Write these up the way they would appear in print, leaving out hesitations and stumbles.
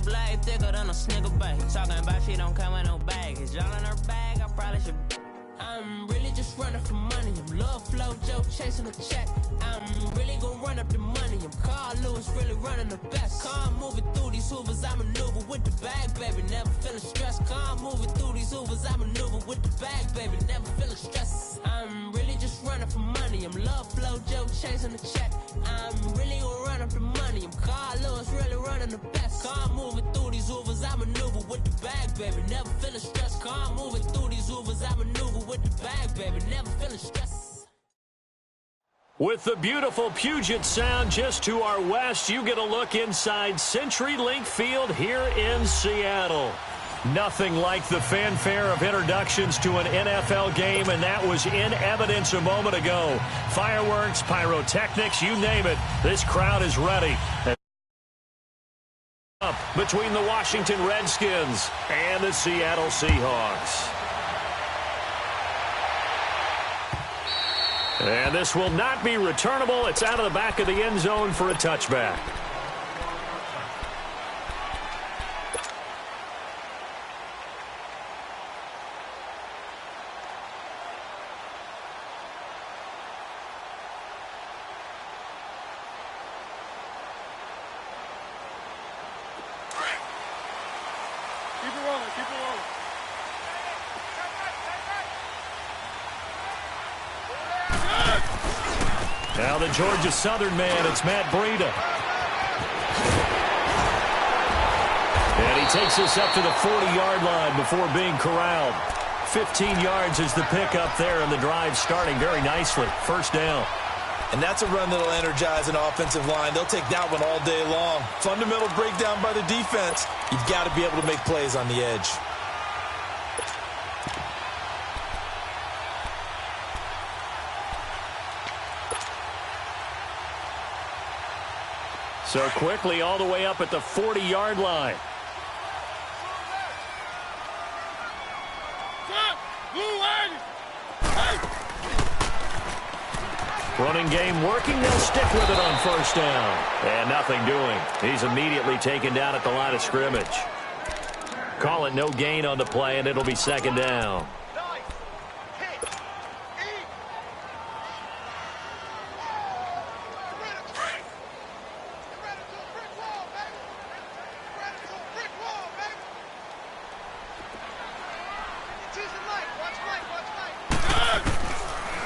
black, thicker than a snicker bag. Talking about she don't come with no baggage. All in her bag, I probably should. I'm really just running for money. I'm love flow, Joe chasing a check. I'm really gonna run up the money. I'm Carl Lewis, really running the best. Car moving through these Hoovers, I maneuver with the bag, baby. Never feeling stressed. Car moving through these Hoovers, I maneuver with the bag, baby. Never feeling stressed. I'm really just running for money. I'm love flow, Joe chasing the check. I'm really gonna run up the money. I'm Carl Lewis, really running the best. Car moving through these Hoovers, I maneuver with the bag, baby. Never feeling stressed. Car moving through these Hoovers, I maneuver with the bag, baby. Never feeling stressed. With the beautiful Puget Sound just to our west, you get a look inside CenturyLink Field here in Seattle. Nothing like the fanfare of introductions to an NFL game, and that was in evidence a moment ago. Fireworks, pyrotechnics, you name it. This crowd is ready. Up between the Washington Redskins and the Seattle Seahawks. And this will not be returnable. It's out of the back of the end zone for a touchback. Now the Georgia Southern man, it's Matt Breida. And he takes us up to the 40-yard line before being corralled. 15 yards is the pickup there, and the drive starting very nicely. First down. And that's a run that'll energize an offensive line. They'll take that one all day long. Fundamental breakdown by the defense. You've got to be able to make plays on the edge. So quickly all the way up at the 40-yard line. Running game working. They'll stick with it on first down. And nothing doing. He's immediately taken down at the line of scrimmage. Call it no gain on the play, and it'll be second down.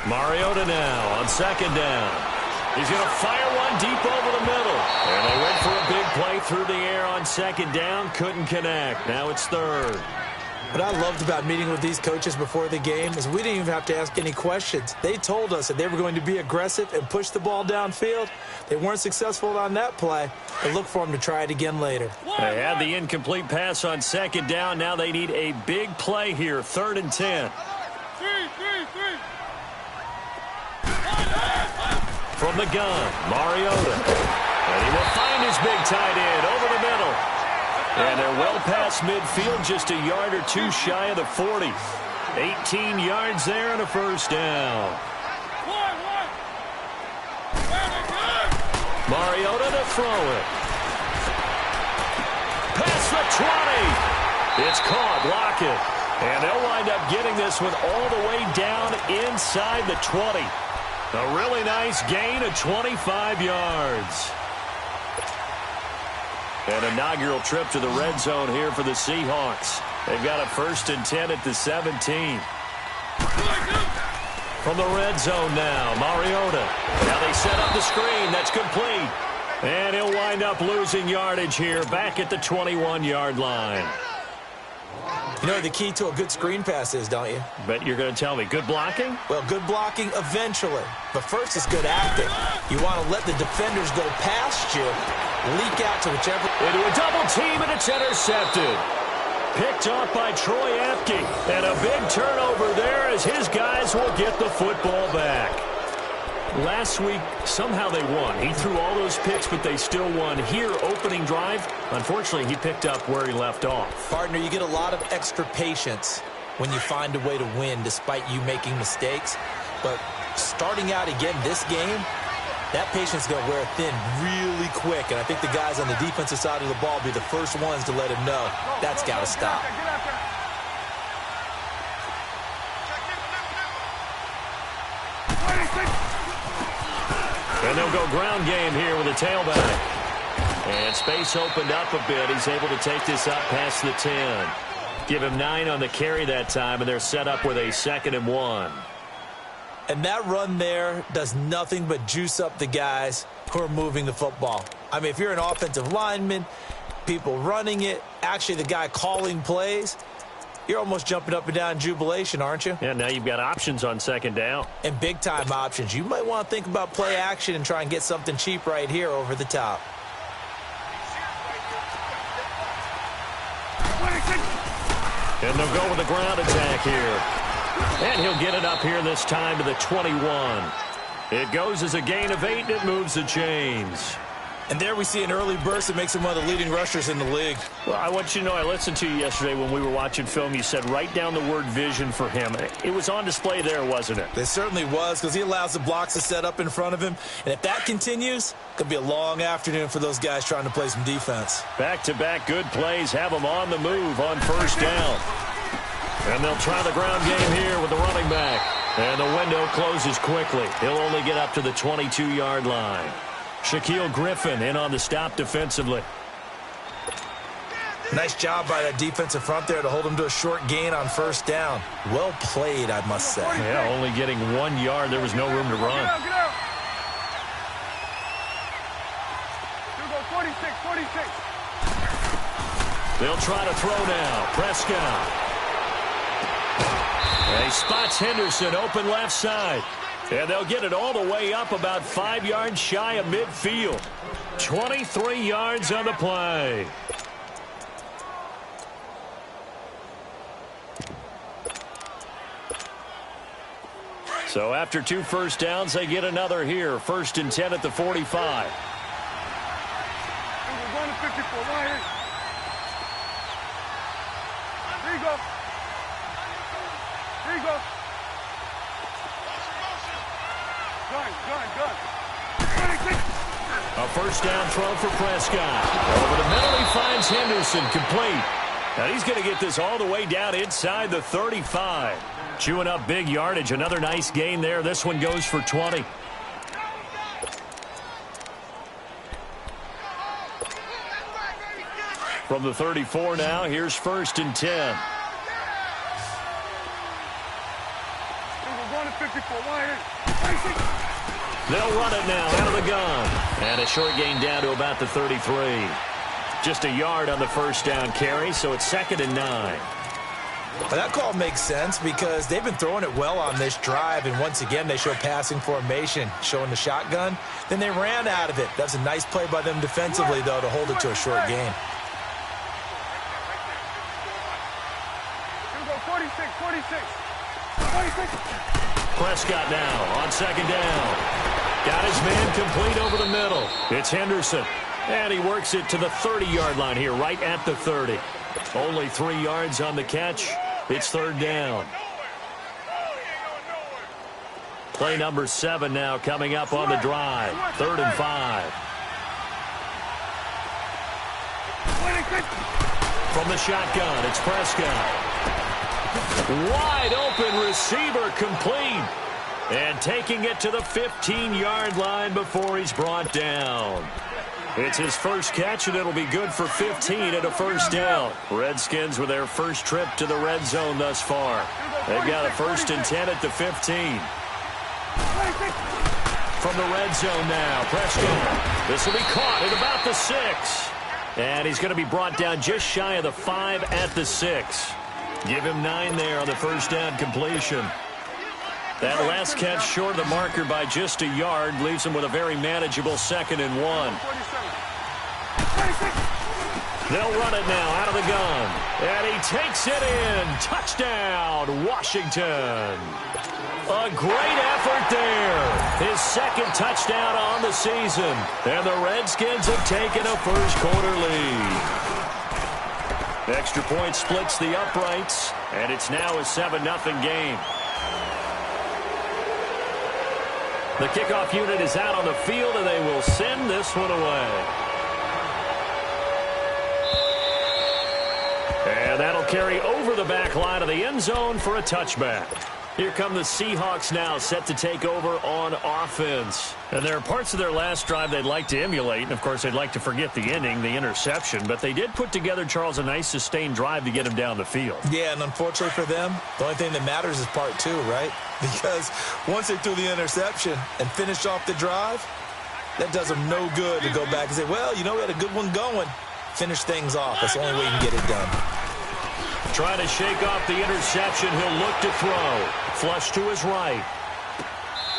Mariota now on second down. He's going to fire one deep over the middle. And they went for a big play through the air on second down. Couldn't connect. Now it's third. What I loved about meeting with these coaches before the game is we didn't even have to ask any questions. They told us that they were going to be aggressive and push the ball downfield. They weren't successful on that play, but look for them to try it again later. They had the incomplete pass on second down. Now they need a big play here. 3rd and 10. From the gun, Mariota. And he will find his big tight end over the middle. And they're well past midfield, just a yard or two shy of the 40. 18 yards there and a first down. Mariota to throw it. Past the 20. It's caught. Lockett. And they'll wind up getting this one all the way down inside the 20. A really nice gain of 25 yards. An inaugural trip to the red zone here for the Seahawks. They've got a 1st and 10 at the 17. From the red zone now, Mariota. Now they set up the screen. That's complete. And he'll wind up losing yardage here back at the 21-yard line. You know the key to a good screen pass is, don't you? Bet you're going to tell me. Good blocking? Well, good blocking eventually. But first is good acting. You want to let the defenders go past you, leak out to whichever. Into a double team, and it's intercepted. Picked off by Troy Apke. And a big turnover there as his guys will get the football back. Last week, somehow they won. He threw all those picks, but they still won. Here, opening drive, unfortunately, he picked up where he left off. Partner, you get a lot of extra patience when you find a way to win despite you making mistakes. But starting out again this game, That patience is going to wear thin really quick, and I think the guys on the defensive side of the ball will be the first ones to let him know that's got to stop. And they'll go ground game here with a tailback. And space opened up a bit. He's able to take this up past the 10. Give him 9 on the carry that time, and they're set up with a 2nd and 1. And that run there does nothing but juice up the guys who are moving the football. I mean, if you're an offensive lineman, people running it, actually the guy calling plays, you're almost jumping up and down in jubilation, aren't you? Yeah, now you've got options on 2nd down. And big-time options. You might want to think about play action and try and get something cheap right here over the top. And they'll go with the ground attack here. And he'll get it up here this time to the 21. It goes as a gain of 8, and it moves the chains. And there we see an early burst that makes him one of the leading rushers in the league. Well, I want you to know, I listened to you yesterday when we were watching film. You said write down the word vision for him. It was on display there, wasn't it? It certainly was, because he allows the blocks to set up in front of him. And if that continues, it could be a long afternoon for those guys trying to play some defense. Back-to-back good plays have them on the move on 1st down. And they'll try the ground game here with the running back. And the window closes quickly. He'll only get up to the 22-yard line. Shaquille Griffin in on the stop defensively. Nice job by that defensive front there to hold him to a short gain on 1st down. Well played, I must say. Yeah, only getting 1 yard. There was no room to run. Get out. Here we go, 46. They'll try to throw now. Prescott. And he spots Henderson open left side. And they'll get it all the way up about 5 yards shy of midfield. 23 yards on the play. So after 2 first downs, they get another here. 1st and 10 at the 45. We're going to 54. Right here. Here you go. Here you go. Gun. 26. A 1st down throw for Prescott. Over the middle, he finds Henderson complete. Now he's going to get this all the way down inside the 35. Chewing up big yardage. Another nice gain there. This one goes for 20. From the 34 now, here's 1st and 10. We're going to 54. Right here. 26. They'll run it now out of the gun. And a short gain down to about the 33. Just a yard on the 1st down carry, so it's 2nd and 9. Well, that call makes sense because they've been throwing it well on this drive, and once again they show passing formation, showing the shotgun. Then they ran out of it. That's a nice play by them defensively, though, to hold it to a short gain. Here we go, 46. Prescott now on 2nd down. Got his man complete over the middle. It's Henderson. And he works it to the 30-yard line here, right at the 30. Only 3 yards on the catch. It's 3rd down. Play number 7 now coming up on the drive. 3rd and 5. From the shotgun, it's Prescott. Wide open receiver complete. And taking it to the 15-yard line before he's brought down. It's his first catch, and it'll be good for 15 and a 1st down. Redskins with their first trip to the red zone thus far. They've got a 1st and 10 at the 15. From the red zone now, Prescott. This will be caught at about the 6. And he's going to be brought down just shy of the 5 at the 6. Give him 9 there on the 1st down completion. That last catch short of the marker by just a yard leaves him with a very manageable 2nd and 1. They'll run it now out of the gun. And he takes it in. Touchdown, Washington. A great effort there. His 2nd touchdown on the season. And the Redskins have taken a first-quarter lead. Extra point splits the uprights. And it's now a 7-0 game. The kickoff unit is out on the field, and they will send this one away. And that'll carry over the back line of the end zone for a touchback. Here come the Seahawks now, set to take over on offense. And there are parts of their last drive they'd like to emulate. And, of course, they'd like to forget the ending, the interception. But they did put together, Charles, a nice sustained drive to get him down the field. Yeah, and unfortunately for them, the only thing that matters is part two, right? Because once they threw the interception and finished off the drive, that does them no good to go back and say, well, you know, we had a good one going. Finish things off. That's the only way you can get it done. Trying to shake off the interception. He'll look to throw. Flush to his right.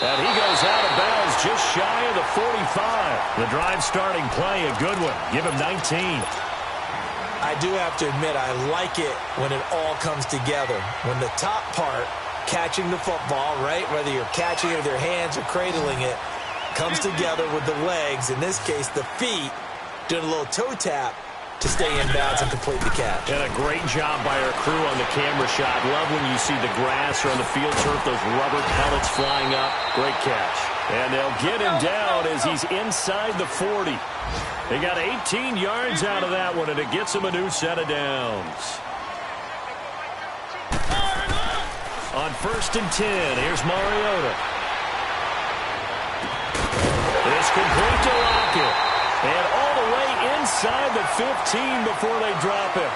And he goes out of bounds just shy of the 45. The drive starting play, a good one. Give him 19. I do have to admit, I like it when it all comes together. When the top part, catching the football, right, whether you're catching it with your hands or cradling it, comes together with the legs, in this case the feet, doing a little toe tap to stay in bounds and complete the catch. And a great job by our crew on the camera shot. Love when you see the grass or on the field turf, those rubber pellets flying up. Great catch. And they'll get him down as he's inside the 40. They got 18 yards out of that one, and it gets him a new set of downs. On 1st and 10, here's Mariota. It's complete to Lockett. And all the way inside the 15 before they drop it.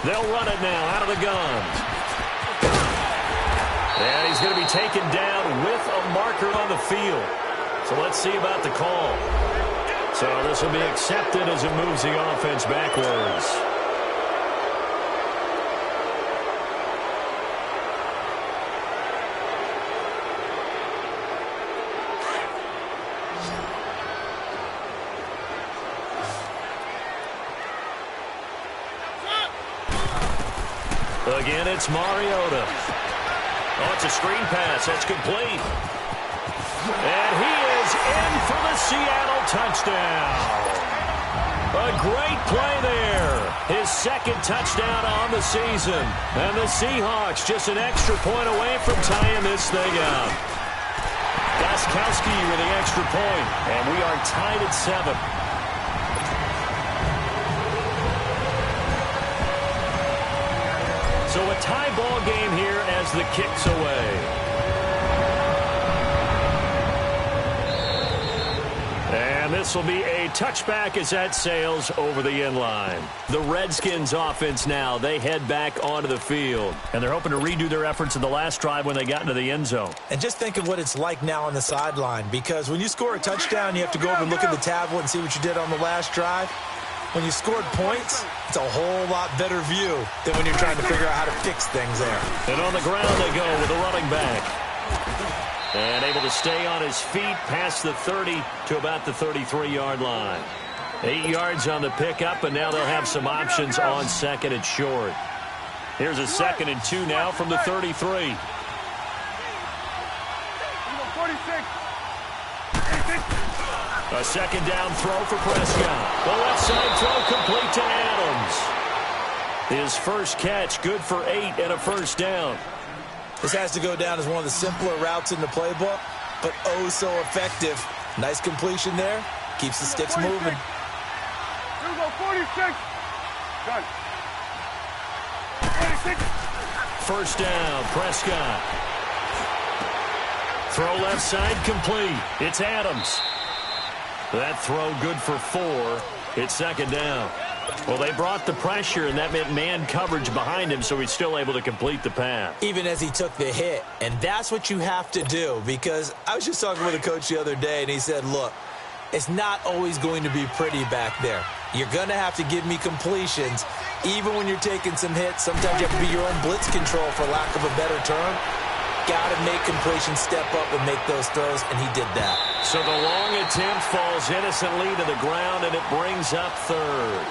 They'll run it now out of the gun. And he's going to be taken down with a marker on the field. So let's see about the call. So this will be accepted as it moves the offense backwards. Again, it's Mariota. Oh, it's a screen pass. That's complete. And he is in for the Seattle touchdown. A great play there. His second touchdown on the season. And the Seahawks just an extra point away from tying this thing up. Gostkowski with the extra point. And we are tied at 7. So a tie ball game here as the kick's away. And this will be a touchback as that sails over the end line. The Redskins offense now, they head back onto the field. And they're hoping to redo their efforts in the last drive when they got into the end zone. And just think of what it's like now on the sideline. Because when you score a touchdown, you have to go over and look at the tablet and see what you did on the last drive. When you scored points, it's a whole lot better view than when you're trying to figure out how to fix things there. And on the ground they go with the running back. And able to stay on his feet past the 30 to about the 33-yard line. 8 yards on the pickup, and now they'll have some options on 2nd and short. Here's a 2nd and 2 now from the 33. 46. A second down throw for Prescott. The left side throw complete to Adams. His first catch, good for 8 and a first down. This has to go down as one of the simpler routes in the playbook, but oh so effective. Nice completion there. Keeps the sticks moving. Here we go, 46. Done. 46. First down, Prescott. Throw left side complete. It's Adams. That throw good for 4. It's 2nd down. Well, they brought the pressure, and that meant man coverage behind him, so he's still able to complete the pass. Even as he took the hit. And that's what you have to do, because I was just talking with a coach the other day, and he said, look, it's not always going to be pretty back there. You're going to have to give me completions. Even when you're taking some hits, sometimes you have to be your own blitz control, for lack of a better term. Got to make completions step up and make those throws, and he did that. So the long attempt falls innocently to the ground, and it brings up third.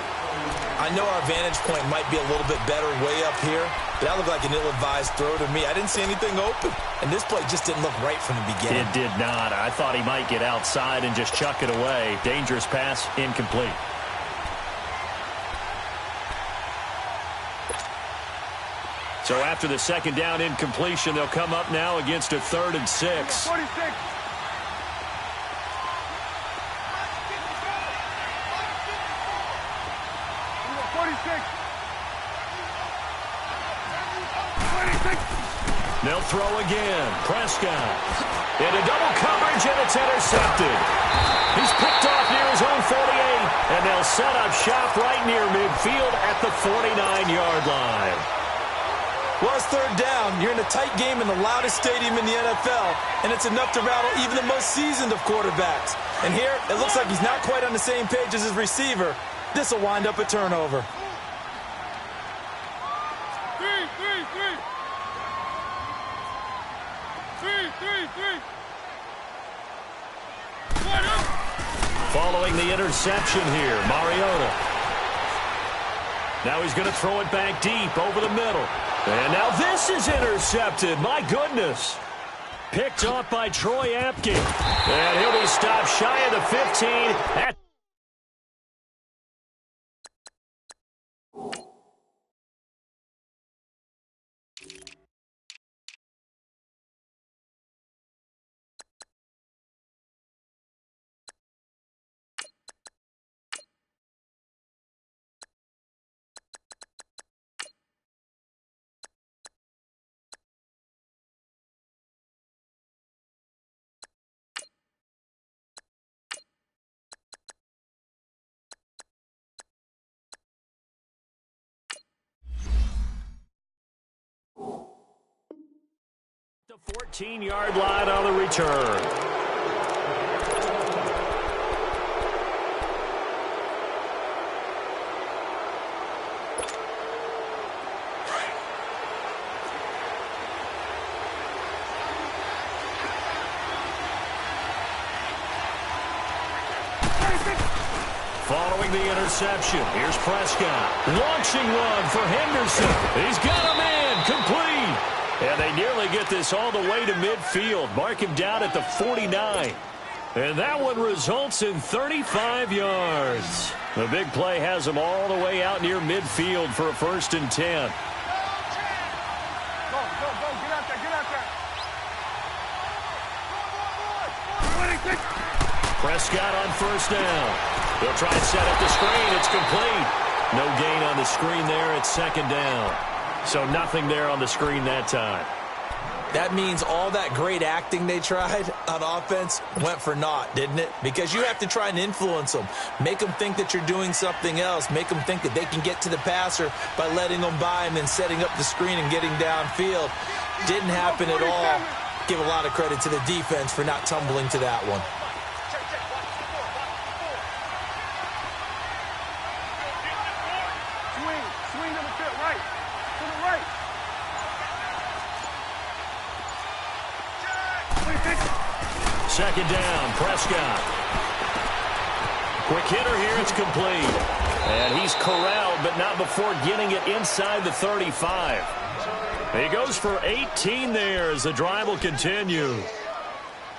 I know our vantage point might be a little bit better way up here, but that looked like an ill-advised throw to me. I didn't see anything open, and this play just didn't look right from the beginning. It did not. I thought he might get outside and just chuck it away. Dangerous pass, incomplete. So after the second down incompletion, they'll come up now against a 3rd and 6. 46. They'll throw again. Prescott. Into double coverage, and it's intercepted. He's picked off near his own 48, and they'll set up shop right near midfield at the 49-yard line. Well, it's 3rd down. You're in a tight game in the loudest stadium in the NFL, and it's enough to rattle even the most seasoned of quarterbacks. And here, it looks like he's not quite on the same page as his receiver. This will wind up a turnover. Following the interception here, Mariota. Now he's going to throw it back deep over the middle. And now this is intercepted. My goodness. Picked off by Troy Apke. And he'll be stopped shy of the 15 at the 14-yard line on the return. Following the interception, here's Prescott. Launching one for Henderson. He's got a man, complete. And they nearly get this all the way to midfield. Mark him down at the 49. And that one results in 35 yards. The big play has them all the way out near midfield for a 1st and 10. Go, get out there, get out there. Prescott on 1st down. They'll try and set up the screen. It's complete. No gain on the screen there. It's 2nd down. So nothing there on the screen that time. That means all that great acting they tried on offense went for naught, didn't it? Because you have to try and influence them. Make them think that you're doing something else. Make them think that they can get to the passer by letting them by and then setting up the screen and getting downfield. Didn't happen at all. Give a lot of credit to the defense for not tumbling to that one. Swing to the field, right. To the right. Second down, Prescott. Quick hitter here, it's complete. And he's corralled, but not before getting it inside the 35. He goes for 18 there as the drive will continue.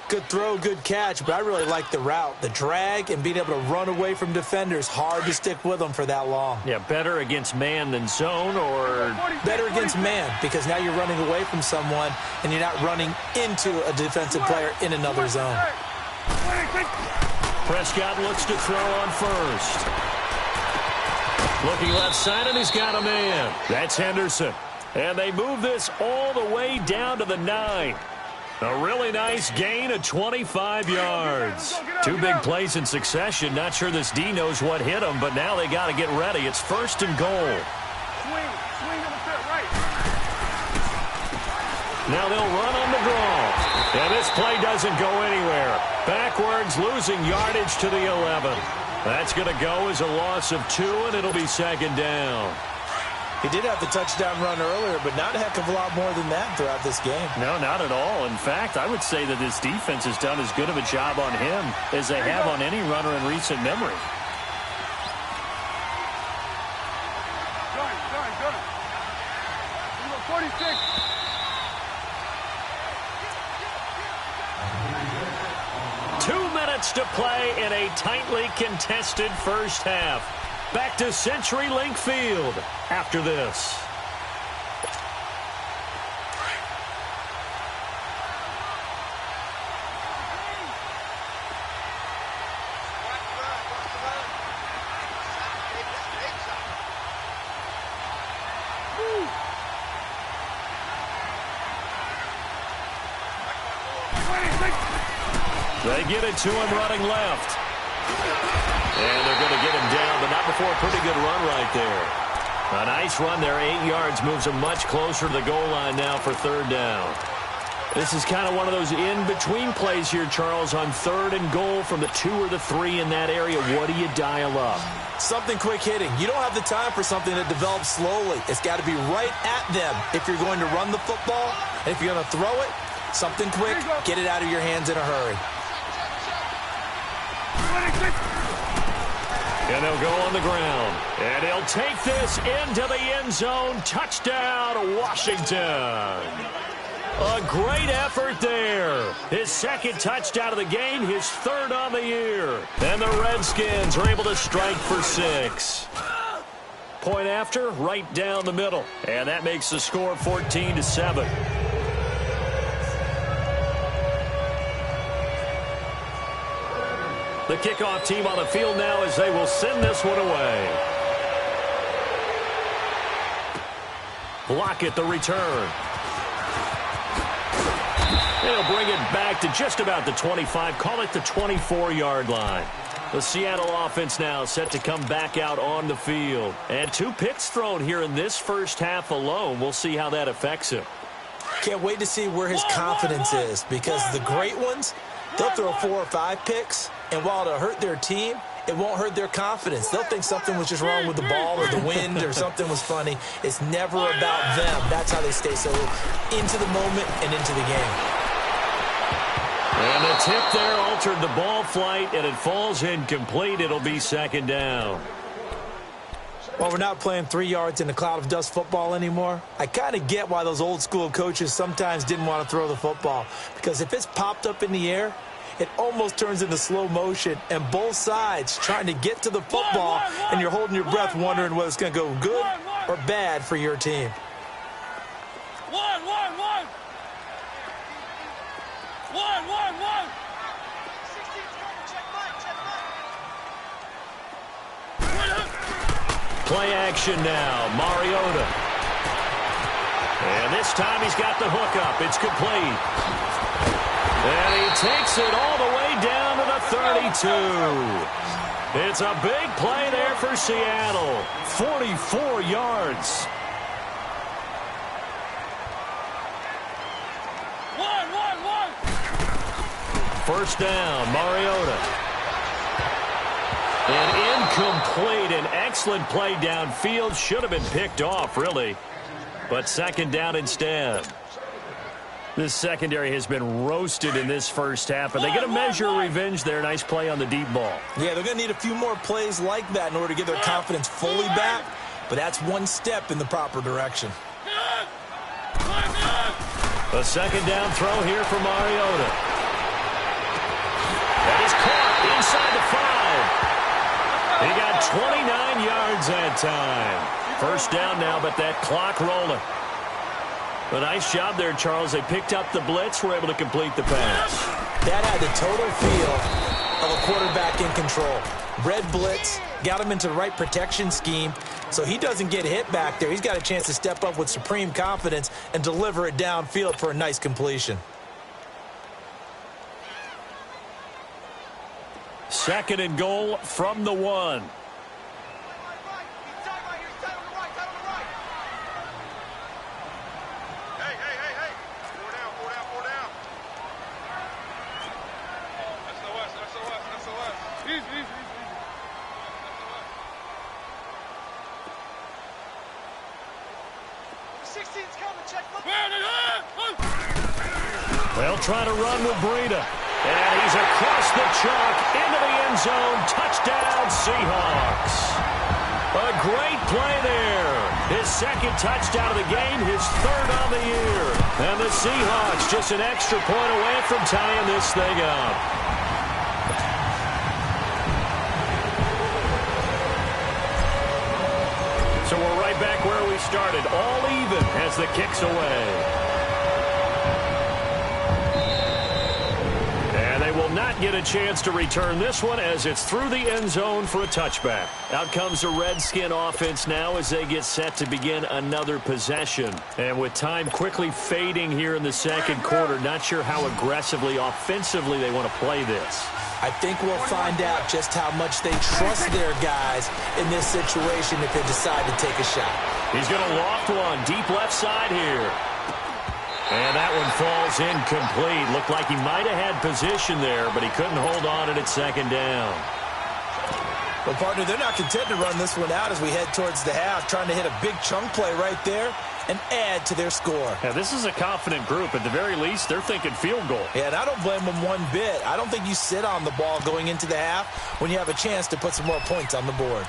Good throw, good catch, but I really like the route. The drag and being able to run away from defenders, hard to stick with them for that long. Yeah, better against man than zone, or better against man, because now you're running away from someone and you're not running into a defensive player in another zone. Prescott looks to throw on 1st. Looking left side, and he's got a man. That's Henderson. And they move this all the way down to the 9. A really nice gain of 25 yards. 2 big plays in succession. Not sure this D knows what hit him, but now they got to get ready. It's 1st and goal. Swing to the field, right. Now they'll run on the draw. And this play doesn't go anywhere. Backwards, losing yardage to the 11. That's going to go as a loss of 2, and it'll be 2nd down. He did have the touchdown run earlier, but not a heck of a lot more than that throughout this game. No, not at all. In fact, I would say that this defense has done as good of a job on him as they have on any runner in recent memory. Good. 46. To play in a tightly contested first half. Back to CenturyLink Field after this. They get it to him running left. And they're going to get him down, but not before a pretty good run right there. A nice run there, 8 yards, moves him much closer to the goal line now for third down. This is kind of one of those in-between plays here, Charles, on third and goal from the 2 or the 3 in that area. What do you dial up? Something quick hitting. You don't have the time for something that develops slowly. It's got to be right at them if you're going to run the football. And if you're going to throw it, something quick, get it out of your hands in a hurry. And they'll go on the ground. And he'll take this into the end zone. Touchdown, Washington. A great effort there. His second touchdown of the game, his third on the year. And the Redskins are able to strike for 6. Point after, right down the middle. And that makes the score 14-7. The kickoff team on the field now as they will send this one away. Lockett the return. They'll bring it back to just about the 25, call it the 24-yard line. The Seattle offense now set to come back out on the field. And 2 picks thrown here in this first half alone. We'll see how that affects him. Can't wait to see where his confidence is, because the great ones, they'll throw 4 or 5 picks, and while it'll hurt their team, it won't hurt their confidence. They'll think something was just wrong with the ball or the wind or something was funny. It's never about them. That's how they stay so into the moment and into the game. And the tip there altered the ball flight, and it falls incomplete. It'll be second down. While we're not playing 3 yards in a cloud of dust football anymore, I kind of get why those old school coaches sometimes didn't want to throw the football. Because if it's popped up in the air, it almost turns into slow motion, and both sides trying to get to the football, and you're holding your breath wondering whether it's going to go good or bad for your team. Play action now, Mariota. And this time he's got the hook up. It's complete. And he takes it all the way down to the 32. It's a big play there for Seattle. 44 yards. First down, Mariota. And incomplete. An excellent play downfield. Should have been picked off, really. But second down instead. This secondary has been roasted in this first half, but they get a measure of revenge there. Nice play on the deep ball. Yeah, they're going to need a few more plays like that in order to get their confidence fully back, but that's one step in the proper direction. A second down throw here for Mariota. That is caught inside the 5. He got 29 yards that time. First down now, but that clock rolling. A nice job there, Charles. They picked up the blitz, were able to complete the pass. That had the total feel of a quarterback in control. Red blitz, got him into the right protection scheme, so he doesn't get hit back there. He's got a chance to step up with supreme confidence and deliver it downfield for a nice completion. Second and goal from the 1. They'll try to run with Breida. And he's across the chalk into the end zone. Touchdown, Seahawks. A great play there. His second touchdown of the game, his third on the year. And the Seahawks just an extra point away from tying this thing up. So we're right back where we started, all even as the kick's away. And they will not get a chance to return this one as it's through the end zone for a touchback. Out comes the Redskin offense now as they get set to begin another possession. And with time quickly fading here in the second quarter, not sure how aggressively, offensively they want to play this. I think we'll find out just how much they trust their guys in this situation if they decide to take a shot. He's going to loft one deep left side here. And that one falls incomplete. Looked like he might have had position there, but he couldn't hold on at second down. Well, partner, they're not content to run this one out as we head towards the half, trying to hit a big chunk play right there and add to their score. Yeah, this is a confident group. At the very least, they're thinking field goal. Yeah, and I don't blame them one bit. I don't think you sit on the ball going into the half when you have a chance to put some more points on the board.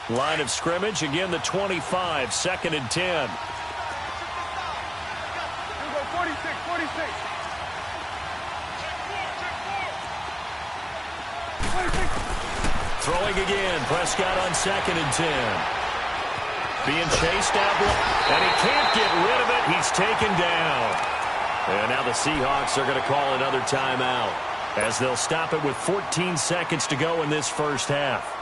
Line of scrimmage, again the 25, 2nd and 10. 46. Throwing again, Prescott on 2nd and 10. Being chased out, and he can't get rid of it. He's taken down. And now the Seahawks are going to call another timeout as they'll stop it with 14 seconds to go in this first half.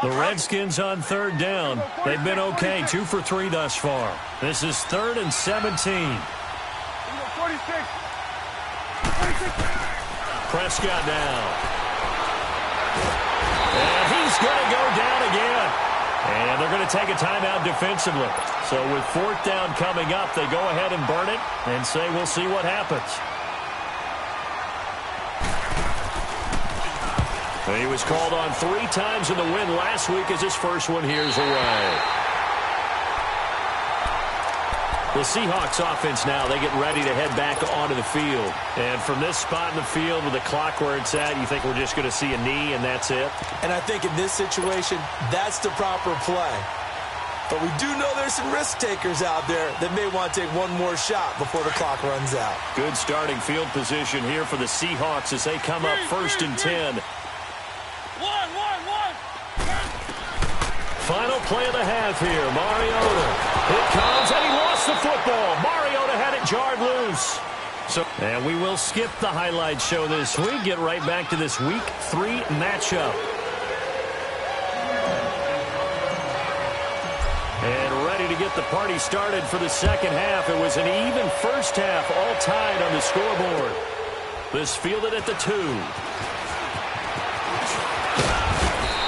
The Redskins on 3rd down. They've been okay, 2 for 3 thus far. This is 3rd and 17. 46. Prescott now. And he's going to go down again. And they're going to take a timeout defensively. So with 4th down coming up, they go ahead and burn it and say we'll see what happens. And he was called on 3 times in the win last week as his first one here's away. The Seahawks offense now, they get ready to head back onto the field. And from this spot in the field with the clock where it's at, you think we're just going to see a knee and that's it? And I think in this situation, that's the proper play. But we do know there's some risk takers out there that may want to take one more shot before the clock runs out. Good starting field position here for the Seahawks as they come up 1st and 10. Final play of the half here. Mariota. It comes, and he lost the football. Mariota had it jarred loose. And we will skip the highlight show this week. Get right back to this Week 3 matchup. And ready to get the party started for the second half. It was an even first half, all tied on the scoreboard. This fielded at the 2.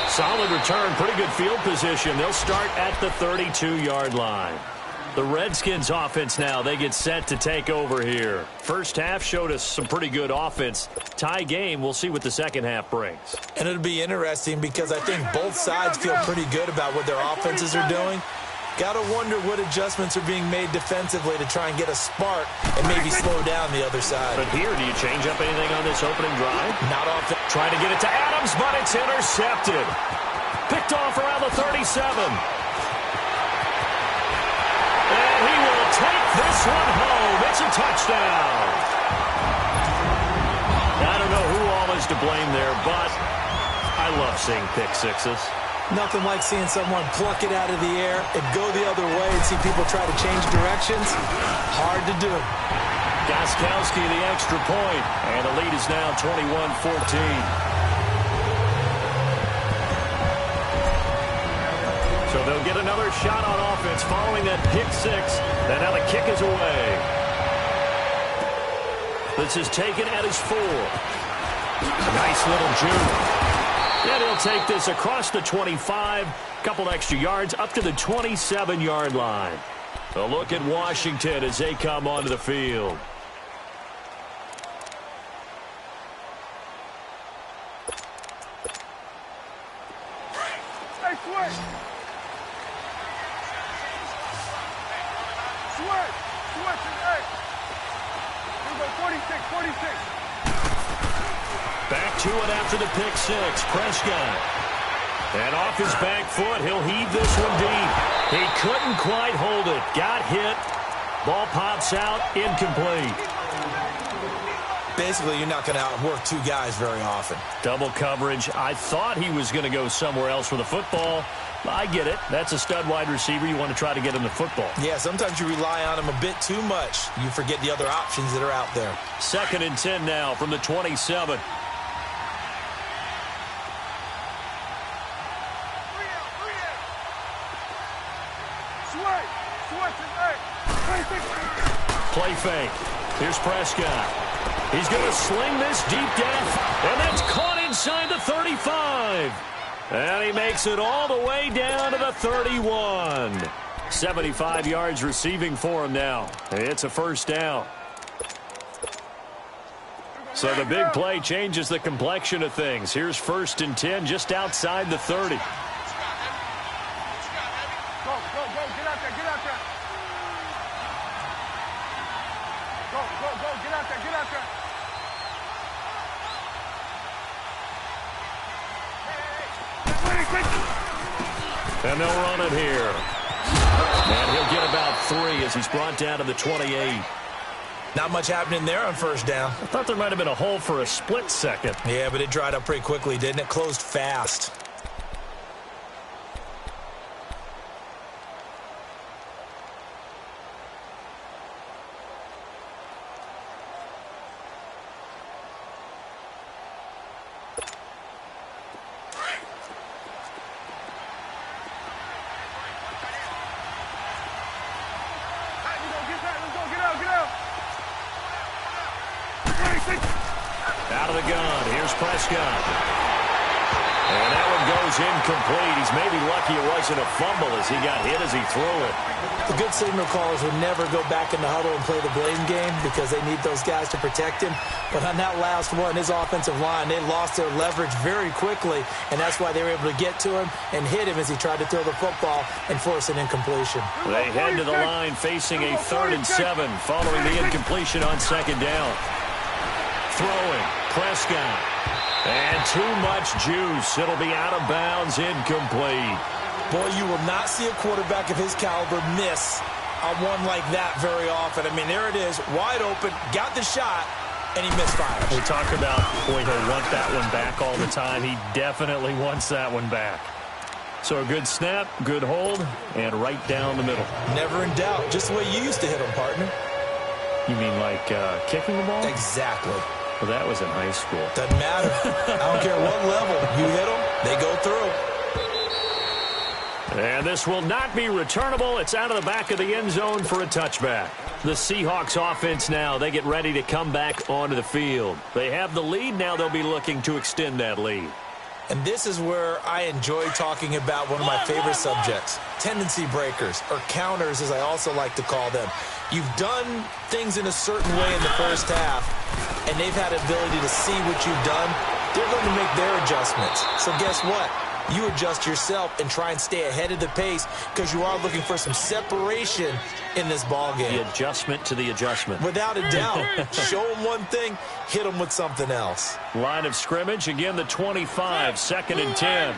Solid return, pretty good field position. They'll start at the 32-yard line. The Redskins offense now, they get set to take over here. First half showed us some pretty good offense. Tie game, we'll see what the second half brings. And it'll be interesting because I think both sides feel pretty good about what their offenses are doing. Got to wonder what adjustments are being made defensively to try and get a spark and maybe slow down the other side. But here, do you change up anything on this opening drive? Not off. Trying to get it to Adams, but it's intercepted. Picked off around the 37. And he will take this one home. It's a touchdown. I don't know who all is to blame there, but I love seeing pick sixes. Nothing like seeing someone pluck it out of the air and go the other way and see people try to change directions. Hard to do. Gostkowski the extra point, and the lead is now 21-14. So they'll get another shot on offense following that pick six. And now the kick is away. This is taken at his 4. Nice little juke. And he'll take this across the 25, couple extra yards, up to the 27-yard line. A look at Washington as they come onto the field. Hey, switch. Switch. Switch is eight. Here we go, 46, 46. Back to it after the pick six. Prescott. And off his back foot, he'll heave this one deep. He couldn't quite hold it. Got hit. Ball pops out. Incomplete. Basically, you're not going to outwork two guys very often. Double coverage. I thought he was going to go somewhere else for the football. I get it. That's a stud wide receiver. You want to try to get him the football. Yeah, sometimes you rely on him a bit too much. You forget the other options that are out there. 2nd and 10 now from the 27. Play fake. Here's Prescott. He's going to sling this deep down, and that's caught inside the 35. And he makes it all the way down to the 31. 75 yards receiving for him now. It's a first down. So the big play changes the complexion of things. Here's 1st and 10 just outside the 30. Go, get out there, get out there. Go, get out there, get out there. And they'll run it here. And he'll get about 3 as he's brought down to the 28. Not much happening there on first down. I thought there might have been a hole for a split second. Yeah, but it dried up pretty quickly, didn't it? Closed fast. Out of the gun. Here's Prescott. And that one goes incomplete. He's maybe lucky it wasn't a fumble as he got hit as he threw it. The good signal callers would never go back in the huddle and play the blame game because they need those guys to protect him. But on that last one, his offensive line, they lost their leverage very quickly, and that's why they were able to get to him and hit him as he tried to throw the football and force an incompletion. They head to the line facing a 3rd and 7 following the incompletion on 2nd down. Throwing, Prescott. And too much juice. It'll be out of bounds, incomplete. Boy, you will not see a quarterback of his caliber miss on one like that very often. I mean, there it is, wide open, got the shot, and he misfires. We talk about, boy, he'll want that one back all the time. He definitely wants that one back. So a good snap, good hold, and right down the middle. Never in doubt. Just the way you used to hit him, partner. You mean like kicking the ball? Exactly. Well, that was in high school. Doesn't matter. I don't care what level. You hit them, they go through. And this will not be returnable. It's out of the back of the end zone for a touchback. The Seahawks offense now, they get ready to come back onto the field. They have the lead. Now they'll be looking to extend that lead. And this is where I enjoy talking about one of my favorite subjects, tendency breakers, or counters as I also like to call them. You've done things in a certain way in the first half, and they've had the ability to see what you've done. They're going to make their adjustments. So guess what? You adjust yourself and try and stay ahead of the pace because you are looking for some separation in this ball game. The adjustment to the adjustment. Without a doubt. Show them one thing, hit them with something else. Line of scrimmage, again the 25, 2nd and 10.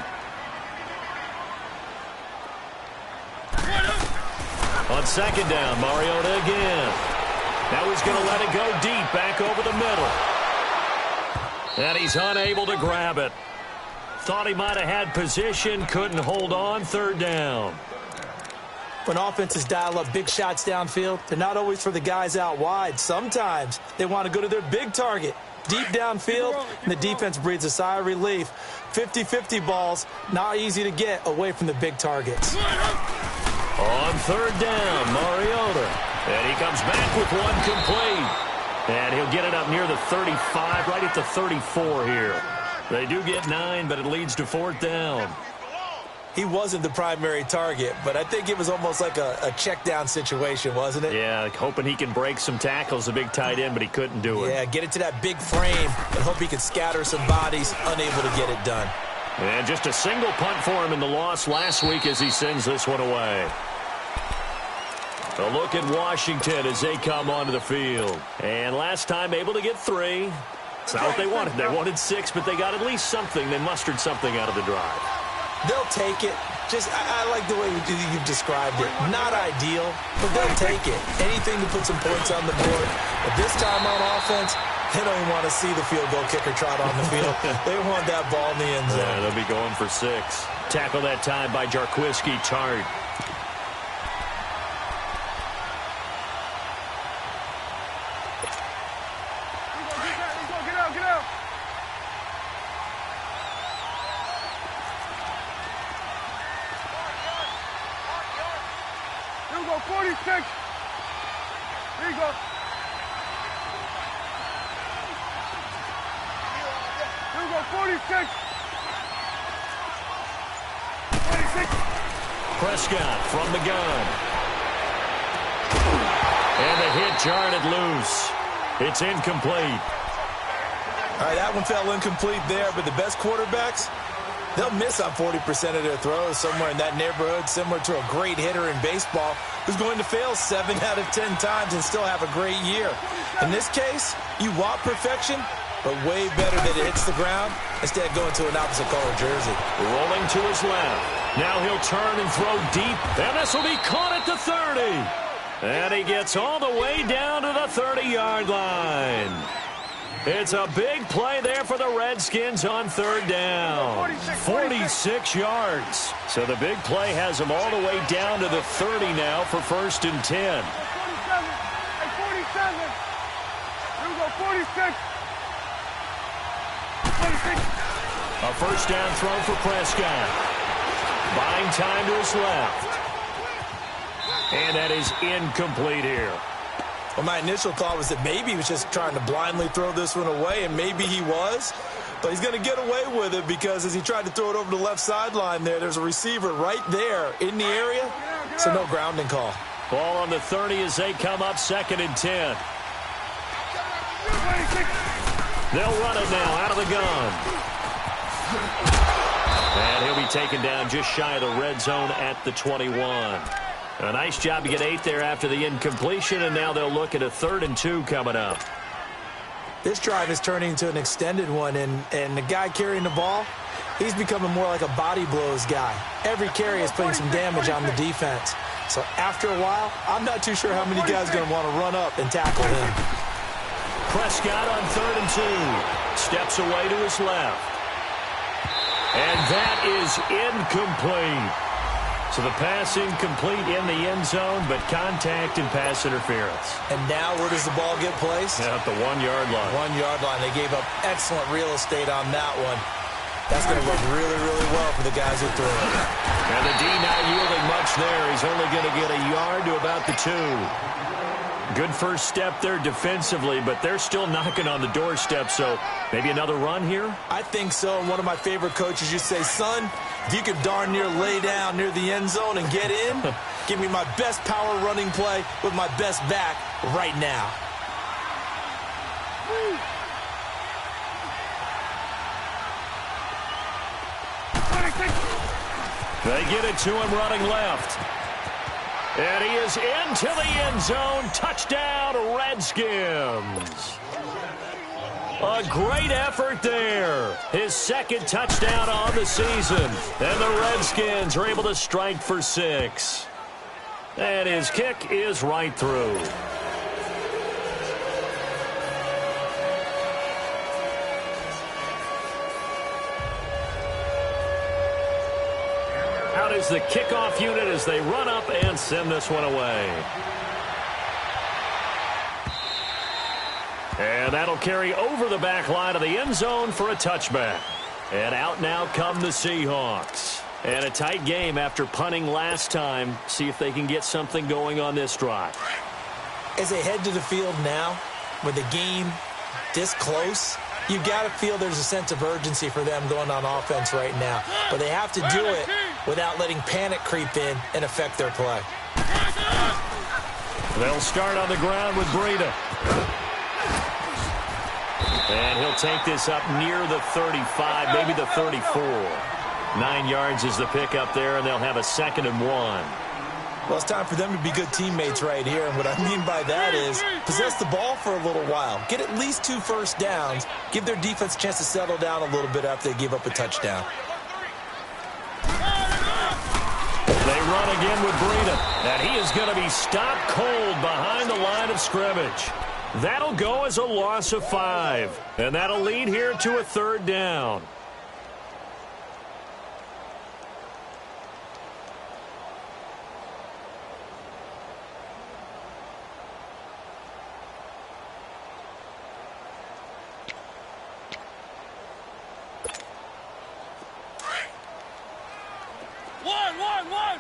On 2nd down, Mariota again. Now he's going to let it go deep, back over the middle. And he's unable to grab it. Thought he might have had position, couldn't hold on, 3rd down. When offenses dial up big shots downfield, they're not always for the guys out wide. Sometimes they want to go to their big target, deep downfield, and the defense breathes a sigh of relief. 50-50 balls, not easy to get away from the big targets. On 3rd down, Mariota. And he comes back with one complete. And he'll get it up near the 35, right at the 34 here. They do get 9, but it leads to 4th down. he wasn't the primary target, but I think it was almost like a check down situation, wasn't it? Yeah, like hoping he can break some tackles, a big tight end, but he couldn't do it. Yeah, get it to that big frame and hope he could scatter some bodies, unable to get it done. And just a single punt for him in the loss last week as he sends this one away. A look at Washington as they come onto the field. And last time able to get 3. It's not what they wanted. They wanted 6, but they got at least something. They mustered something out of the drive. They'll take it. I like the way you've described it. Not ideal, but they'll take it. Anything to put some points on the board. But this time on offense, they don't even want to see the field goal kicker trot on the field. They want that ball in the end zone. Yeah, they'll be going for 6. Tackle that time by Jarquiski Tart. Get out. Here we go, 46. Here you go. Here we go, 46. 26. Prescott from the gun. And the hit jarred it loose. It's incomplete. All right, that one fell incomplete there, but the best quarterbacks, they'll miss on 40% of their throws somewhere in that neighborhood, similar to a great hitter in baseball who's going to fail 7 out of 10 times and still have a great year. In this case, you want perfection, but way better that it hits the ground instead of going to an opposite color jersey. Rolling to his left. Now he'll turn and throw deep, and this will be caught at the 30. And he gets all the way down to the 30-yard line. It's a big play there for the Redskins on 3rd down. 46 yards. So the big play has them all the way down to the 30 now for 1st and 10. 47. Here we go, 46. 26. A 1st down throw for Prescott. Buying time to his left. And that is incomplete here. Well, my initial thought was that maybe he was just trying to blindly throw this one away, and maybe he was. But he's going to get away with it because as he tried to throw it over the left sideline there's a receiver right there in the area, so no grounding call. Ball on the 30 as they come up 2nd and 10. They'll run it now out of the gun. And he'll be taken down just shy of the red zone at the 21. A nice job to get 8 there after the incompletion, and now they'll look at a 3rd and 2 coming up. This drive is turning into an extended one, and the guy carrying the ball, he's becoming more like a body blows guy. Every carry is putting some damage on the defense. So after a while, I'm not too sure how many guys are going to want to run up and tackle him. Prescott on 3rd and 2. Steps away to his left. And that is incomplete. So the pass incomplete in the end zone, but contact and pass interference. And now where does the ball get placed? Yeah, at the 1-yard line. 1-yard line. They gave up excellent real estate on that one. That's going to work really, really well for the guys who threw it. And the D not yielding much there. He's only going to get a yard to about the 2. Good first step there defensively, but they're still knocking on the doorstep, so maybe another run here? I think so. And one of my favorite coaches used to say, son, if you could darn near lay down near the end zone and get in, give me my best power running play with my best back right now. They get it to him running left. And he is into the end zone. Touchdown, Redskins. A great effort there. His 2nd touchdown on the season. And the Redskins are able to strike for 6. And his kick is right through. Out is the kickoff unit as they run up and send this one away. And that'll carry over the back line of the end zone for a touchback. And out now come the Seahawks. And a tight game after punting last time. See if they can get something going on this drive. As they head to the field now, with the game this close, you've got to feel there's a sense of urgency for them going on offense right now. But they have to do it without letting panic creep in and affect their play. They'll start on the ground with Breida. And he'll take this up near the 35, maybe the 34. 9 yards is the pickup there, and they'll have a 2nd and 1. Well, it's time for them to be good teammates right here. And what I mean by that is possess the ball for a little while. Get at least 2 first downs. Give their defense a chance to settle down a little bit after they give up a touchdown. They run again with Breida. And he is going to be stopped cold behind the line of scrimmage. That'll go as a loss of 5. And that'll lead here to a 3rd down. One.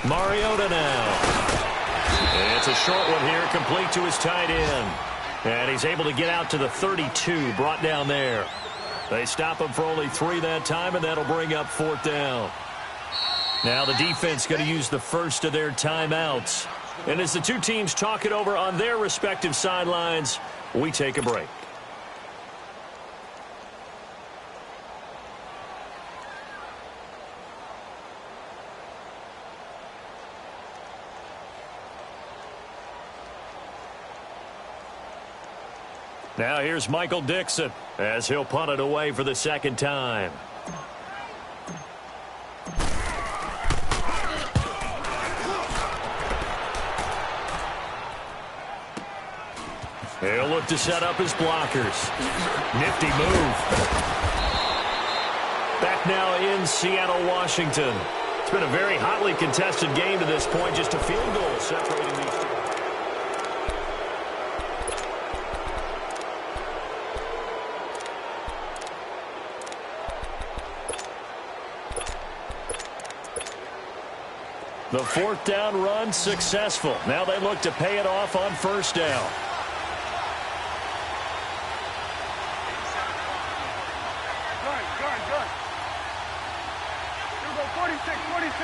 Mariota now. It's a short one here, complete to his tight end. And he's able to get out to the 32, brought down there. They stop him for only 3 that time, and that'll bring up 4th down. Now the defense going to use the first of their timeouts. And as the two teams talk it over on their respective sidelines, we take a break. Now here's Michael Dixon as he'll punt it away for the 2nd time. He'll look to set up his blockers. Nifty move. Back now in Seattle, Washington. It's been a very hotly contested game to this point. Just a field goal separating these two. The 4th down run successful. Now they look to pay it off on 1st down. Gun. Here we go, 46.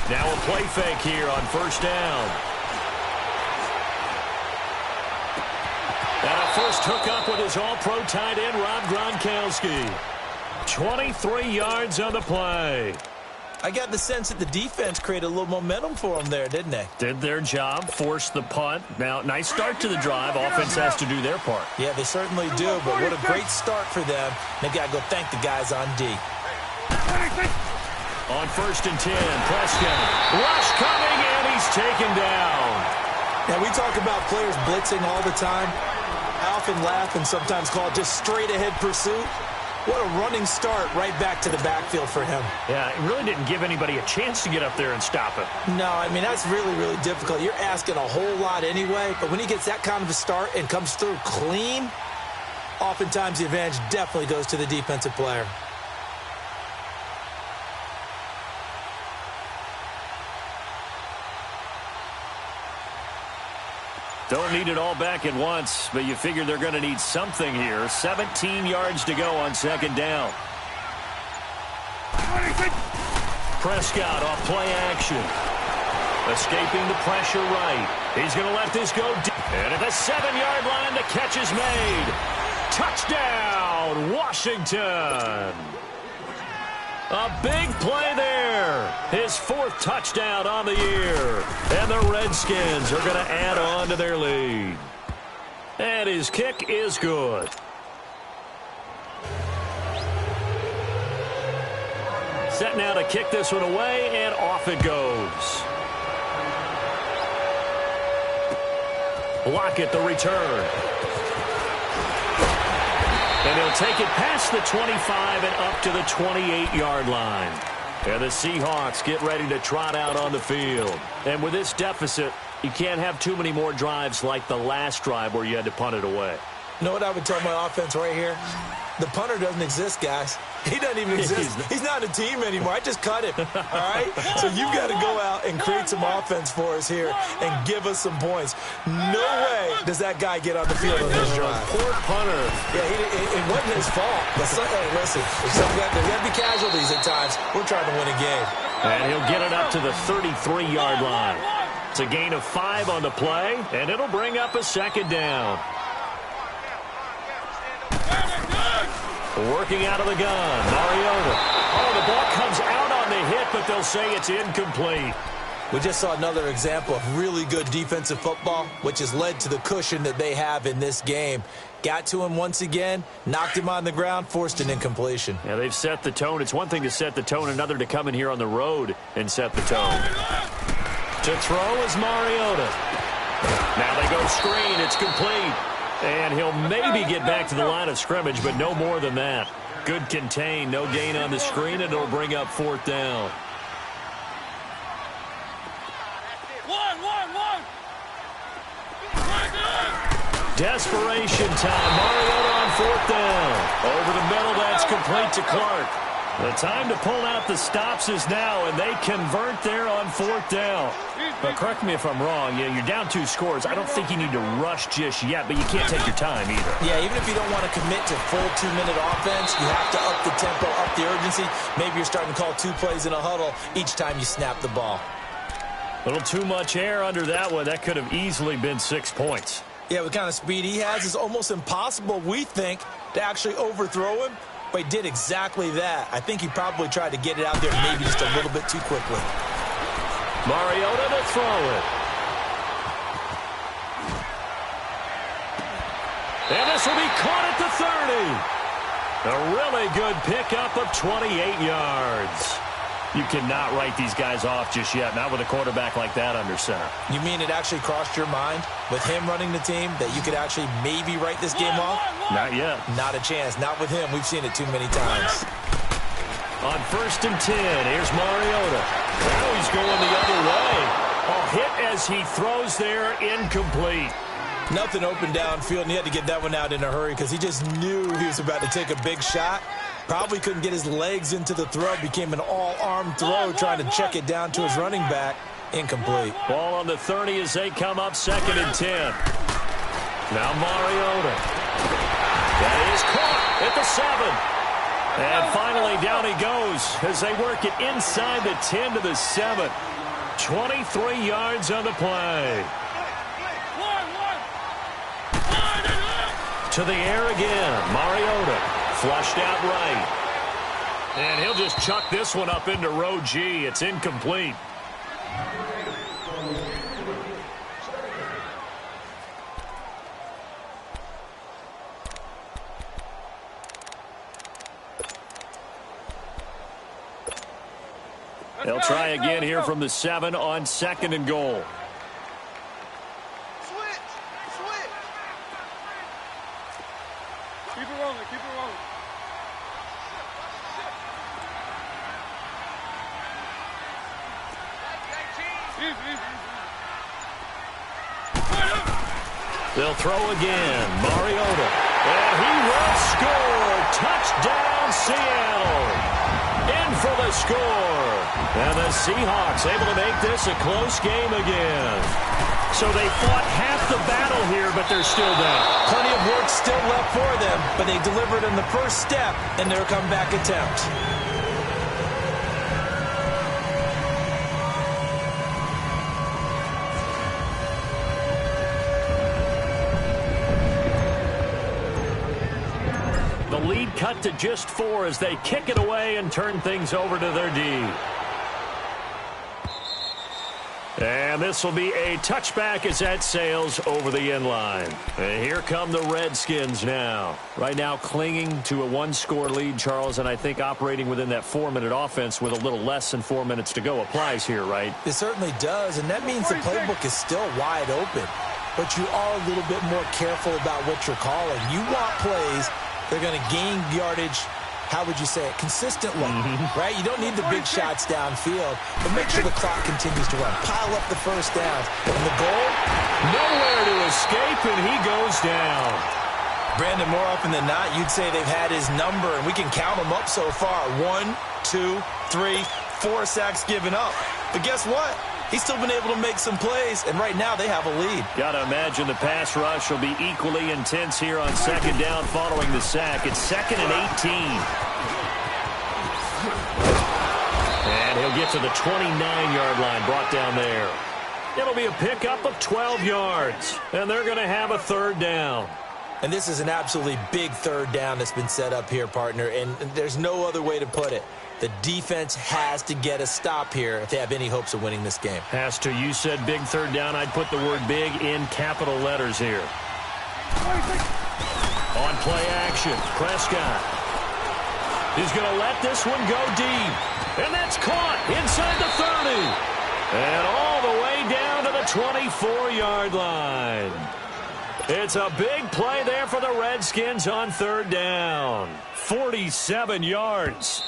Now a play fake here on 1st down. And a first hookup with his all-pro tight end, Rob Gronkowski. 23 yards on the play. I got the sense that the defense created a little momentum for them there, didn't they? Did their job, forced the punt. Now, nice start to the drive. Offense has to do their part. Yeah, they certainly do, but what a great start for them. They got to go thank the guys on D. On 1st and 10, Prescott. Rush coming, and he's taken down. Now, we talk about players blitzing all the time. I often laugh and sometimes call it just straight-ahead pursuit. What a running start right back to the backfield for him. Yeah, it really didn't give anybody a chance to get up there and stop him. No, I mean, that's really, really difficult. You're asking a whole lot anyway, but when he gets that kind of a start and comes through clean, oftentimes the advantage definitely goes to the defensive player. Don't need it all back at once, but you figure they're going to need something here. 17 yards to go on 2nd down. Prescott off play action. Escaping the pressure right. He's going to let this go deep. And at the 7-yard line, the catch is made. Touchdown, Washington. A big play there. His 4th touchdown on the year. And the Redskins are going to add on to their lead. And his kick is good. Set now to kick this one away, and off it goes. Lockett the return. And he'll take it past the 25 and up to the 28-yard line. And the Seahawks get ready to trot out on the field. And with this deficit, you can't have too many more drives like the last drive where you had to punt it away. You know what I would tell my offense right here? The punter doesn't exist, guys. He doesn't even exist. He's not a team anymore. I just cut him, all right? So you've got to go out and create some offense for us here and give us some points. No way does that guy get on the field on this drive. Poor punter. Yeah, it wasn't his fault. But hey, listen, there's got to be casualties at times. We're trying to win a game. And he'll get it up to the 33-yard line. It's a gain of 5 on the play, and it'll bring up a second down. Working out of the gun, Mariota. Oh, the ball comes out on the hit, but they'll say it's incomplete. We just saw another example of really good defensive football, which has led to the cushion that they have in this game. Got to him once again, knocked him on the ground, forced an incompletion. Yeah, they've set the tone. It's one thing to set the tone, another to come in here on the road and set the tone. To throw is Mariota. Now they go screen. It's complete. And he'll maybe get back to the line of scrimmage, but no more than that. Good contain, no gain on the screen, and it'll bring up 4th down. Desperation time. Mariota on 4th down. Over the middle, that's complete to Clark. The time to pull out the stops is now, and they convert there on 4th down. But correct me if I'm wrong, you're down 2 scores. I don't think you need to rush just yet, but you can't take your time either. Yeah, even if you don't want to commit to full 2-minute offense, you have to up the tempo, up the urgency. Maybe you're starting to call 2 plays in a huddle each time you snap the ball. A little too much air under that one. That could have easily been 6 points. Yeah, with the kind of speed he has, it's almost impossible, we think, to actually overthrow him. But he did exactly that. I think he probably tried to get it out there maybe just a little bit too quickly. Mariota to throw it. And this will be caught at the 30. A really good pickup of 28 yards. You cannot write these guys off just yet, not with a quarterback like that under center. You mean it actually crossed your mind with him running the team that you could actually maybe write this game off? Not yet. Not a chance. Not with him. We've seen it too many times. On 1st and 10, here's Mariota. Now he's going the other way. Hit as he throws there, incomplete. Nothing open downfield, and he had to get that one out in a hurry because he just knew he was about to take a big shot. Probably couldn't get his legs into the throw. Became an all-arm throw trying to check it down to his running back. Incomplete. Ball on the 30 as they come up 2nd and 10. Now Mariota. That is caught at the 7. And finally down he goes as they work it inside the 10 to the 7. 23 yards on the play. To the air again. Mariota. Flushed out right. And he'll just chuck this one up into row G. It's incomplete. They'll try again here from the 7 on 2nd and goal. Keep it rolling, keep it rolling. They'll throw again. Mariota. And he will score. Touchdown, Seattle. In for the score. And the Seahawks able to make this a close game again. So they fought half the battle here, but they're still down. Plenty of work still left for them, but they delivered in the first step in their comeback attempt. The lead cut to just 4 as they kick it away and turn things over to their D. And this will be a touchback as that sails over the end line. And here come the Redskins now. Right now clinging to a 1-score lead, Charles, and I think operating within that 4-minute offense with a little less than 4 minutes to go applies here, right? It certainly does, and that means the playbook is still wide open. But you are a little bit more careful about what you're calling. You want plays that are going to gain yardage, how would you say it, consistently, right? You don't need the big shots downfield, but make sure the clock continues to run. Pile up the first downs. And the goal? Nowhere to escape, and he goes down. Brandon, more often than not, you'd say they've had his number, and we can count them up so far. 1, 2, 3, 4 sacks given up. But guess what? He's still been able to make some plays, and right now they have a lead. Got to imagine the pass rush will be equally intense here on second down following the sack. It's 2nd and 18. And he'll get to the 29-yard line, brought down there. It'll be a pickup of 12 yards, and they're going to have a 3rd down. And this is an absolutely big 3rd down that's been set up here, partner, and there's no other way to put it. The defense has to get a stop here if they have any hopes of winning this game. Has to. You said big 3rd down. I'd put the word big in capital letters here. On play action, Prescott. He's going to let this one go deep. And that's caught inside the 30. And all the way down to the 24-yard line. It's a big play there for the Redskins on 3rd down. 47 yards.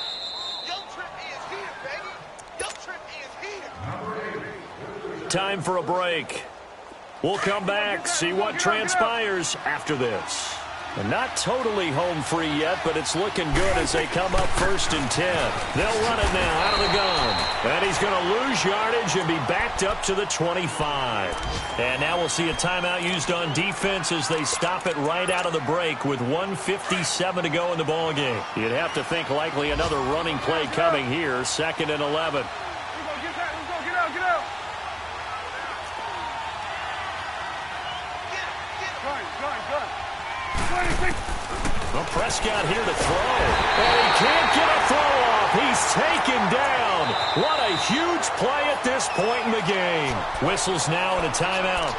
Time for a break. We'll come back, see what transpires after this. And not totally home free yet, but it's looking good as they come up 1st and 10. They'll run it now out of the gun. And he's going to lose yardage and be backed up to the 25. And now we'll see a timeout used on defense as they stop it right out of the break with 1:57 to go in the ballgame. You'd have to think likely another running play coming here, 2nd and 11. Get out. Well, Prescott here to throw. And he can't get a throw off. He's taken down. What a huge play at this point in the game. Whistles now and a timeout.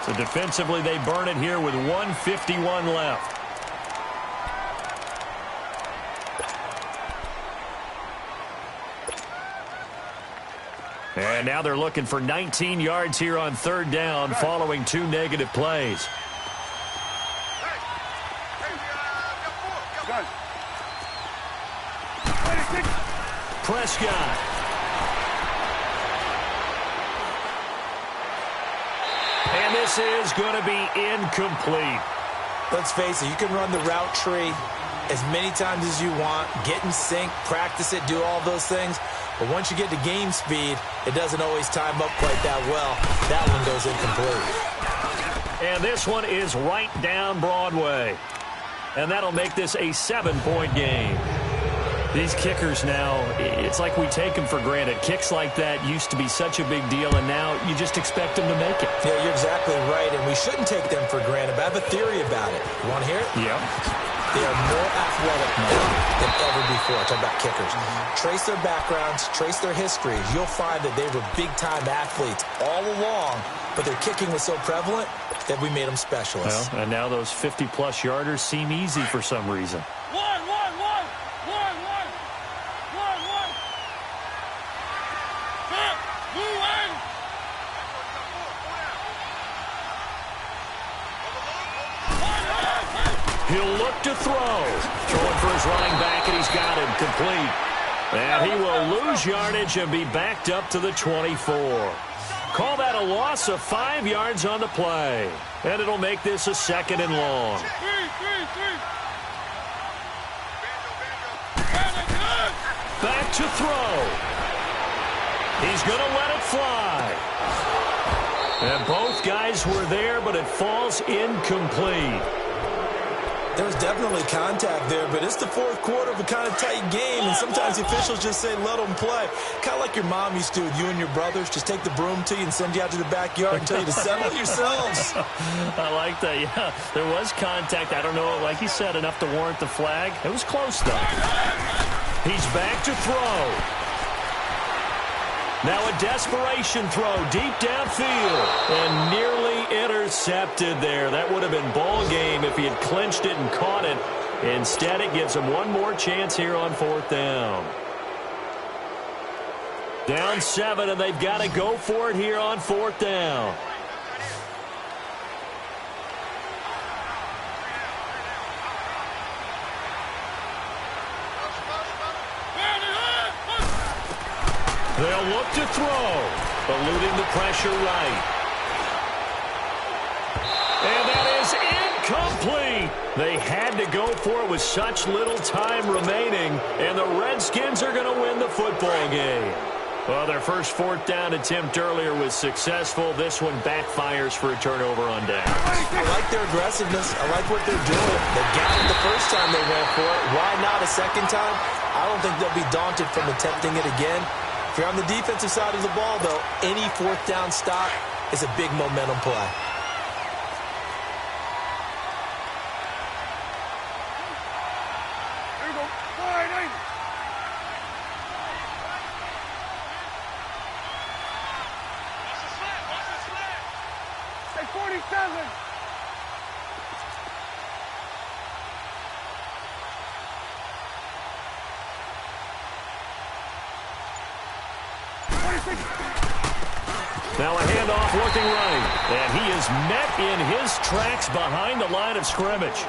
So defensively, they burn it here with 1:51 left. And now they're looking for 19 yards here on 3rd down following 2 negative plays. Prescott. And this is going to be incomplete. Let's face it, you can run the route tree as many times as you want, get in sync, practice it, do all those things. But once you get to game speed, it doesn't always time up quite that well. That one goes incomplete. And this one is right down Broadway. And that'll make this a 7-point game. These kickers now, it's like we take them for granted. Kicks like that used to be such a big deal, and now you just expect them to make it. Yeah, you're exactly right, and we shouldn't take them for granted. But I have a theory about it. You want to hear it? Yeah. They are more athletic now than ever before. Talk about kickers. Trace their backgrounds, trace their histories. You'll find that they were big-time athletes all along, but their kicking was so prevalent that we made them specialists. Well, and now those 50-plus yarders seem easy for some reason. He'll look to throw. Throwing for his running back, and he's got him complete. And he will lose yardage and be backed up to the 24. Call that a loss of 5 yards on the play. And it'll make this a 2nd and long. Back to throw. He's going to let it fly. And both guys were there, but it falls incomplete. There was definitely contact there, but it's the 4th quarter of a kind of tight game, and sometimes the officials just say, let them play. Kind of like your mom used to with you and your brothers. Just take the broom to you and send you out to the backyard and tell you to settle yourselves. I like that, yeah. There was contact. I don't know, like you said, enough to warrant the flag. It was close, though. He's back to throw. Now a desperation throw deep downfield and nearly intercepted there. That would have been ball game if he had clinched it and caught it. Instead, it gives him one more chance here on 4th down. Down 7, and they've got to go for it here on 4th down. They'll look to throw, eluding the pressure right. And that is complete. They had to go for it with such little time remaining, and the Redskins are going to win the football game. Well, their first fourth down attempt earlier was successful. This one backfires for a turnover on downs. I like their aggressiveness. I like what they're doing. They got it the first time they went for it. Why not a second time? I don't think they'll be daunted from attempting it again. If you're on the defensive side of the ball, though, any fourth down stop is a big momentum play. Here we go. 9-8. Say 47. Now a handoff looking right, and he is met in his tracks behind the line of scrimmage.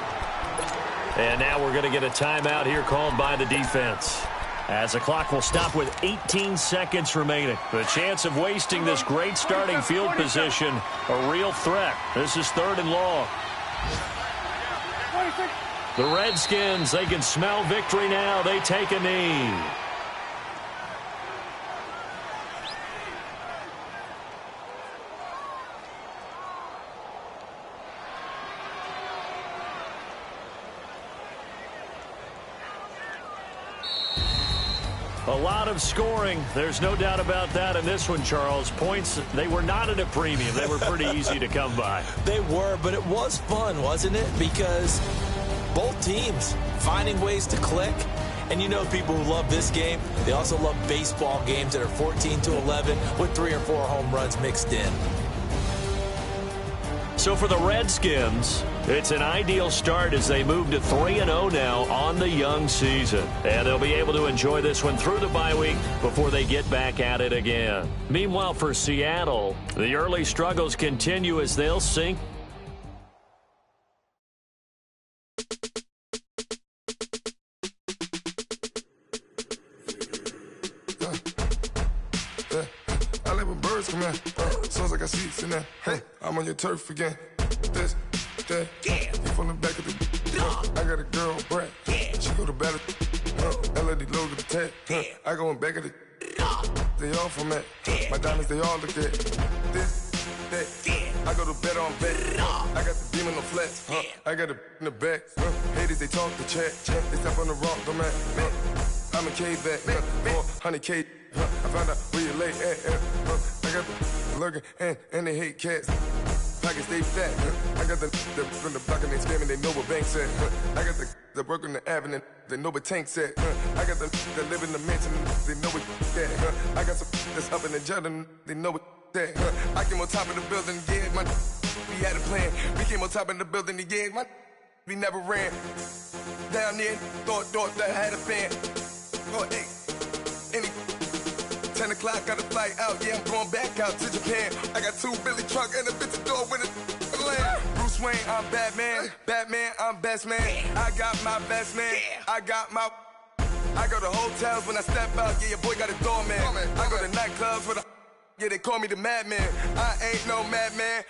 And now we're going to get a timeout here called by the defense, as the clock will stop with 18 seconds remaining. The chance of wasting this great starting field position, a real threat. This is 3rd and long. The Redskins, they can smell victory now. They take a knee. A lot of scoring. There's no doubt about that in this one, Charles. Points, they were not at a premium. They were pretty easy to come by. They were, but it was fun, wasn't it? Because both teams finding ways to click. And you know people who love this game, they also love baseball games that are 14-11 with 3 or 4 home runs mixed in. So for the Redskins, it's an ideal start as they move to 3-0 now on the young season. And they'll be able to enjoy this one through the bye week before they get back at it again. Meanwhile, for Seattle, the early struggles continue as they'll sink. I like when birds come in. Sounds like I got seats in there. Hey, I'm on your turf again. This, that, yeah. You from the back of the. I got a girl, Brad. Yeah. She go to battle. LED logo the tag. Yeah. I go in back of the. They all from that. Yeah. My diamonds, they all look at this, that. Yeah. I go to bet on bet. I got the demon on flats. I got it in the back. Haters, they talk the chat. They step on the rock, don't man. I'm a K-back. 400K. I found out where you lay at. I got the lurking and they hate cats. Pockets stay fat. I got the from the block and they scamming, they know what banks at. I got the work on the avenue, they know what tanks at. I got the that live in the mansion, they know what that. I got some that's up in the jungle, they know what that. I came on top of the building, yeah, we had a plan. We came on top of the building, yeah, we never ran. Down there, thought that I had a fan. Oh, hey, any 10 o'clock, got a flight out, yeah, I'm going back out to Japan. I got 2 Billy truck and a bitch door with a land. Bruce Wayne, I'm Batman. Batman, I'm best man. I got my best man. I go to hotels when I step out, yeah, your boy got a doorman. I go to nightclubs with a, yeah, they call me the madman. I ain't no madman.